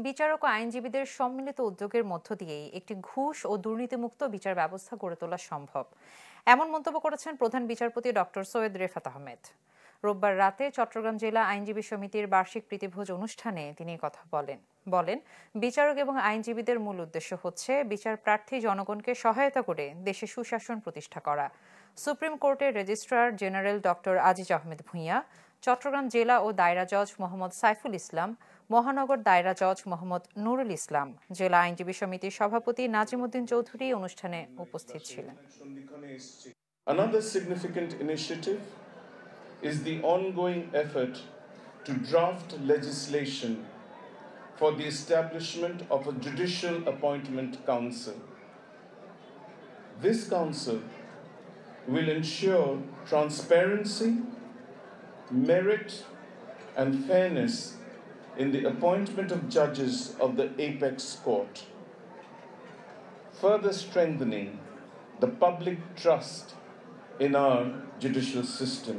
বিচারক ও আইনজীবীদের সম্মিলিত উদ্যোগের মধ্য দিয়েই একটি ঘুষ ও দুর্নীতিমুক্ত বিচার ব্যবস্থা গড়ে তোলা সম্ভব, এমন মন্তব্য করেছেন প্রধান বিচারপতি ডক্টর সৈয়দ রেফাত আহমেদ। রোববার রাতে চট্টগ্রাম জেলা আইনজীবী সমিতির বার্ষিক প্রীতিভোজ অনুষ্ঠানে তিনি কথা বলেন বিচারক এবং আইনজীবীদের মূল উদ্দেশ্য হচ্ছে বিচার প্রার্থী জনগণকে সহায়তা করে দেশে সুশাসন প্রতিষ্ঠা করা। সুপ্রিম কোর্টের registrar general doctor Aziz Ahmed Bhuiyan, Chattogram জেলা ও দায়রা জজ মোহাম্মদ সাইফুল ইসলাম, মহানগর দায়রা জজ মোহাম্মদ নুরুল ইসলাম, জেলা আইনজীবী সমিতির সভাপতি নাজিমউদ্দিন চৌধুরী অনুষ্ঠানে উপস্থিত ছিলেন। Another significant initiative is the ongoing effort to draft legislation for the establishment of a Judicial Appointment Council. This council will ensure transparency, merit, and fairness in the appointment of judges of the Apex Court, further strengthening the public trust in our judicial system.